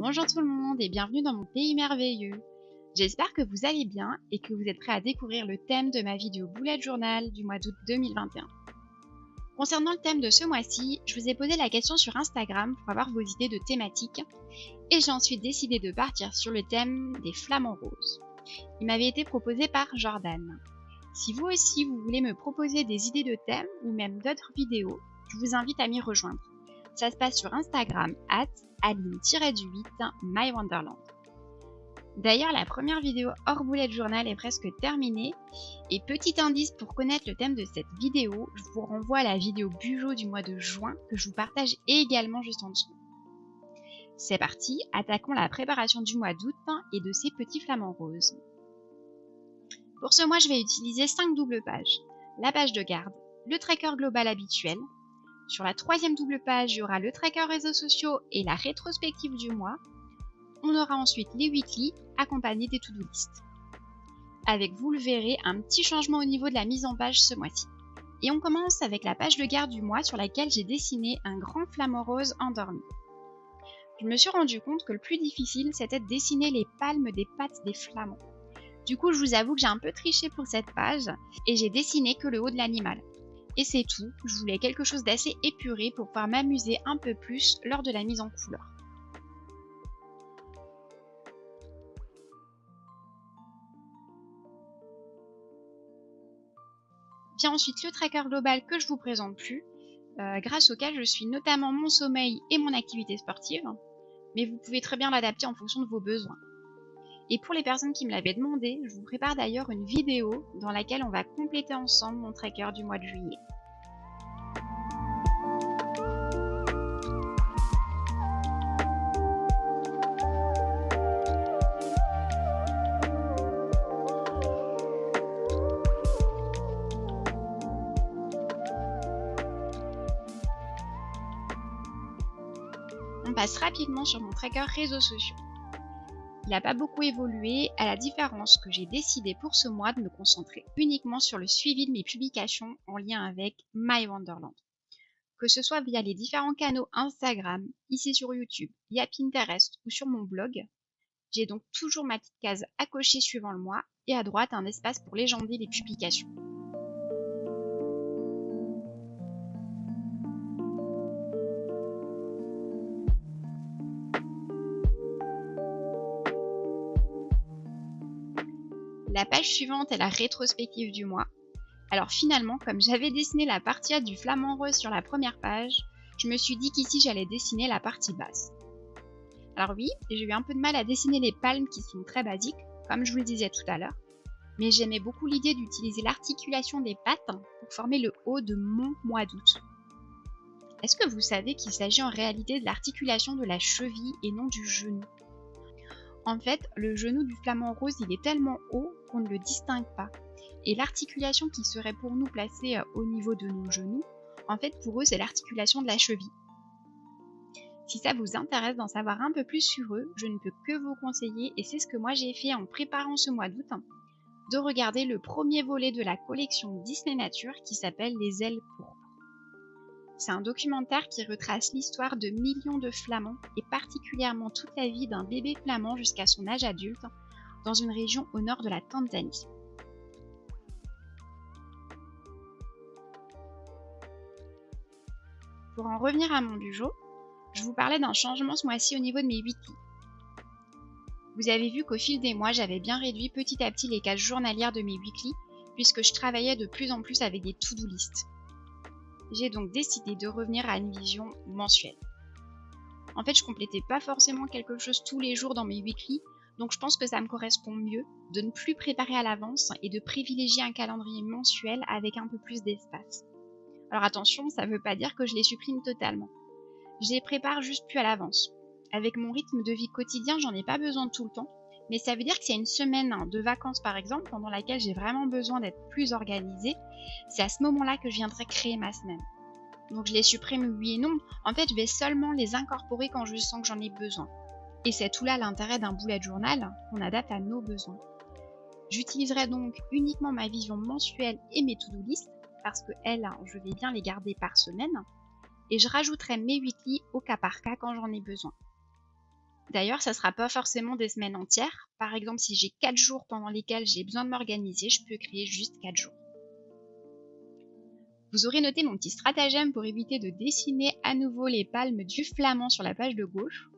Bonjour tout le monde et bienvenue dans mon pays merveilleux. J'espère que vous allez bien et que vous êtes prêts à découvrir le thème de ma vidéo bullet journal du mois d'août 2021. Concernant le thème de ce mois-ci, je vous ai posé la question sur Instagram pour avoir vos idées de thématiques et j'ai ensuite décidé de partir sur le thème des flamants roses. Il m'avait été proposé par Jordan. Si vous aussi vous voulez me proposer des idées de thèmes ou même d'autres vidéos, je vous invite à m'y rejoindre. Ça se passe sur Instagram @aline-du8 mywonderland. D'ailleurs, la première vidéo hors bullet journal est presque terminée. Et petit indice pour connaître le thème de cette vidéo, je vous renvoie à la vidéo Bujo du mois de juin que je vous partage également juste en dessous. C'est parti, attaquons la préparation du mois d'août et de ces petits flamants roses. Pour ce mois, je vais utiliser 5 doubles pages. La page de garde, le tracker global habituel. Sur la troisième double page, il y aura le tracker réseaux sociaux et la rétrospective du mois. On aura ensuite les weekly accompagnés des to-do list. Avec, vous le verrez, un petit changement au niveau de la mise en page ce mois-ci. Et on commence avec la page de garde du mois sur laquelle j'ai dessiné un grand flamant rose endormi. Je me suis rendu compte que le plus difficile, c'était de dessiner les palmes des pattes des flamants. Du coup, je vous avoue que j'ai un peu triché pour cette page et j'ai dessiné que le haut de l'animal. Et c'est tout, je voulais quelque chose d'assez épuré pour pouvoir m'amuser un peu plus lors de la mise en couleur. Vient ensuite le tracker global que je vous présente plus, grâce auquel je suis notamment mon sommeil et mon activité sportive, mais vous pouvez très bien l'adapter en fonction de vos besoins. Et pour les personnes qui me l'avaient demandé, je vous prépare d'ailleurs une vidéo dans laquelle on va compléter ensemble mon tracker du mois de juillet. On passe rapidement sur mon tracker réseaux sociaux. Il n'a pas beaucoup évolué, à la différence que j'ai décidé pour ce mois de me concentrer uniquement sur le suivi de mes publications en lien avec mywonderland. Que ce soit via les différents canaux Instagram, ici sur YouTube, via Pinterest ou sur mon blog, j'ai donc toujours ma petite case à cocher suivant le mois et à droite un espace pour légender les publications. La page suivante est la rétrospective du mois. Alors finalement, comme j'avais dessiné la partie A du flamant rose sur la première page, je me suis dit qu'ici j'allais dessiner la partie basse. Alors oui, j'ai eu un peu de mal à dessiner les palmes qui sont très basiques, comme je vous le disais tout à l'heure, mais j'aimais beaucoup l'idée d'utiliser l'articulation des pattes pour former le haut de mon mois d'août. Est-ce que vous savez qu'il s'agit en réalité de l'articulation de la cheville et non du genou ? En fait, le genou du flamant rose, il est tellement haut qu'on ne le distingue pas. Et l'articulation qui serait pour nous placée au niveau de nos genoux, en fait pour eux c'est l'articulation de la cheville. Si ça vous intéresse d'en savoir un peu plus sur eux, je ne peux que vous conseiller, et c'est ce que moi j'ai fait en préparant ce mois d'août, de regarder le premier volet de la collection Disney Nature qui s'appelle Les ailes pourpres. C'est un documentaire qui retrace l'histoire de millions de flamands et particulièrement toute la vie d'un bébé flamand jusqu'à son âge adulte dans une région au nord de la Tanzanie. Pour en revenir à mon bujo, je vous parlais d'un changement ce mois-ci au niveau de mes weekly. Vous avez vu qu'au fil des mois, j'avais bien réduit petit à petit les cases journalières de mes weekly puisque je travaillais de plus en plus avec des to-do list. J'ai donc décidé de revenir à une vision mensuelle. En fait, je complétais pas forcément quelque chose tous les jours dans mes weekly, donc je pense que ça me correspond mieux de ne plus préparer à l'avance et de privilégier un calendrier mensuel avec un peu plus d'espace. Alors attention, ça veut pas dire que je les supprime totalement. Je les prépare juste plus à l'avance. Avec mon rythme de vie quotidien, j'en ai pas besoin tout le temps, mais ça veut dire que s'il y a une semaine de vacances par exemple, pendant laquelle j'ai vraiment besoin d'être plus organisée, c'est à ce moment-là que je viendrai créer ma semaine. Donc je les supprime oui et non, en fait je vais seulement les incorporer quand je sens que j'en ai besoin. Et c'est tout là l'intérêt d'un bullet journal, qu'on adapte à nos besoins. J'utiliserai donc uniquement ma vision mensuelle et mes to-do list, parce que elles, je vais bien les garder par semaine, et je rajouterai mes weekly au cas par cas quand j'en ai besoin. D'ailleurs, ça sera pas forcément des semaines entières. Par exemple, si j'ai 4 jours pendant lesquels j'ai besoin de m'organiser, je peux créer juste 4 jours. Vous aurez noté mon petit stratagème pour éviter de dessiner à nouveau les palmes du flamand sur la page de gauche.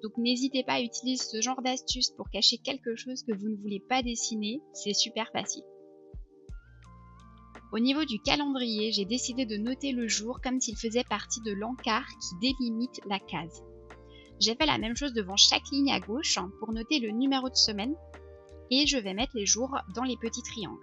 Donc n'hésitez pas à utiliser ce genre d'astuce pour cacher quelque chose que vous ne voulez pas dessiner, c'est super facile. Au niveau du calendrier, j'ai décidé de noter le jour comme s'il faisait partie de l'encart qui délimite la case. J'ai fait la même chose devant chaque ligne à gauche pour noter le numéro de semaine et je vais mettre les jours dans les petits triangles.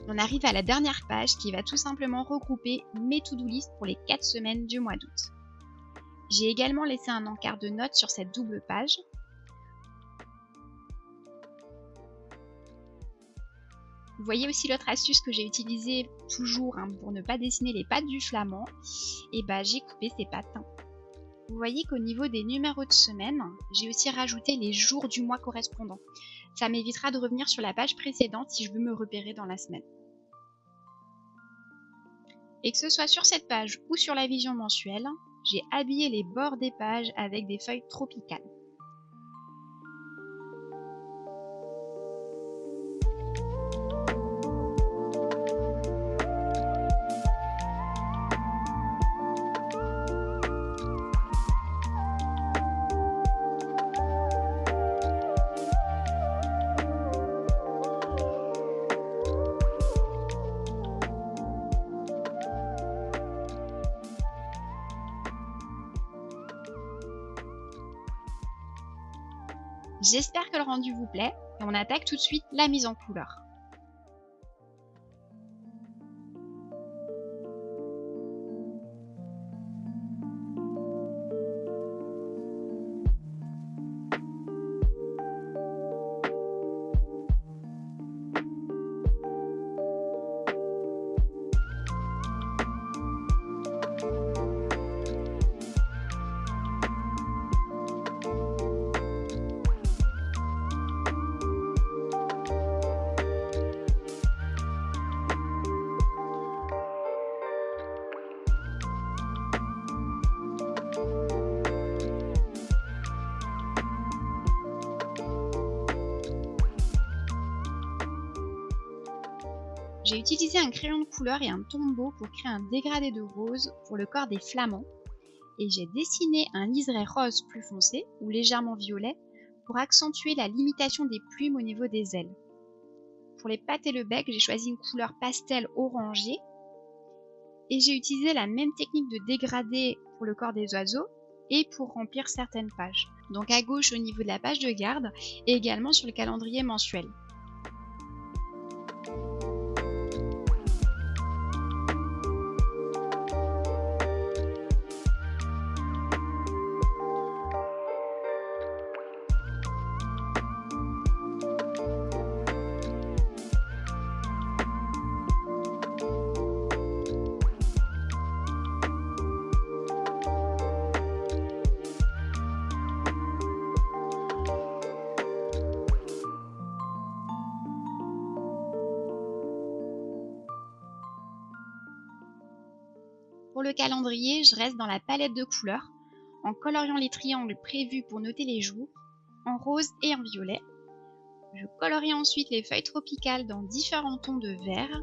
On arrive à la dernière page qui va tout simplement regrouper mes to-do list pour les 4 semaines du mois d'août. J'ai également laissé un encart de notes sur cette double page. Vous voyez aussi l'autre astuce que j'ai utilisée toujours pour ne pas dessiner les pattes du flamand, et j'ai coupé ces pattes. Vous voyez qu'au niveau des numéros de semaine, j'ai aussi rajouté les jours du mois correspondant. Ça m'évitera de revenir sur la page précédente si je veux me repérer dans la semaine. Et que ce soit sur cette page ou sur la vision mensuelle, j'ai habillé les bords des pages avec des feuilles tropicales. J'espère que le rendu vous plaît et on attaque tout de suite la mise en couleur. J'ai utilisé un crayon de couleur et un tombeau pour créer un dégradé de rose pour le corps des flamands et j'ai dessiné un liseré rose plus foncé ou légèrement violet pour accentuer la limitation des plumes au niveau des ailes. Pour les pattes et le bec, j'ai choisi une couleur pastel orangé et j'ai utilisé la même technique de dégradé pour le corps des oiseaux et pour remplir certaines pages. Donc à gauche au niveau de la page de garde et également sur le calendrier mensuel. Pour le calendrier, je reste dans la palette de couleurs, en coloriant les triangles prévus pour noter les jours, en rose et en violet. Je colorie ensuite les feuilles tropicales dans différents tons de vert.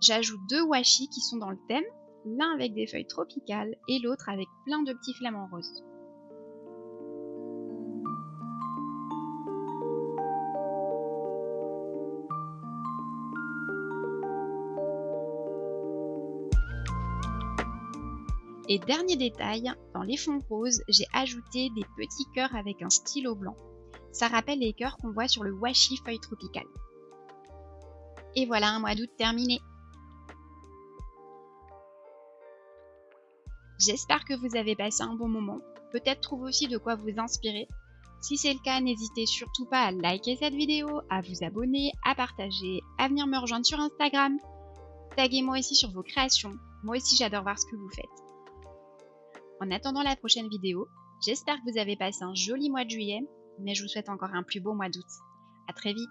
j'ajoute 2 washi qui sont dans le thème, l'un avec des feuilles tropicales et l'autre avec plein de petits flamants roses. Et dernier détail, dans les fonds roses, j'ai ajouté des petits cœurs avec un stylo blanc. Ça rappelle les cœurs qu'on voit sur le washi feuille tropicale. Et voilà un mois d'août terminé. J'espère que vous avez passé un bon moment, peut-être trouver aussi de quoi vous inspirer. Si c'est le cas, n'hésitez surtout pas à liker cette vidéo, à vous abonner, à partager, à venir me rejoindre sur Instagram. Taguez-moi aussi sur vos créations, moi aussi j'adore voir ce que vous faites. En attendant la prochaine vidéo, j'espère que vous avez passé un joli mois de juillet, mais je vous souhaite encore un plus beau mois d'août. À très vite!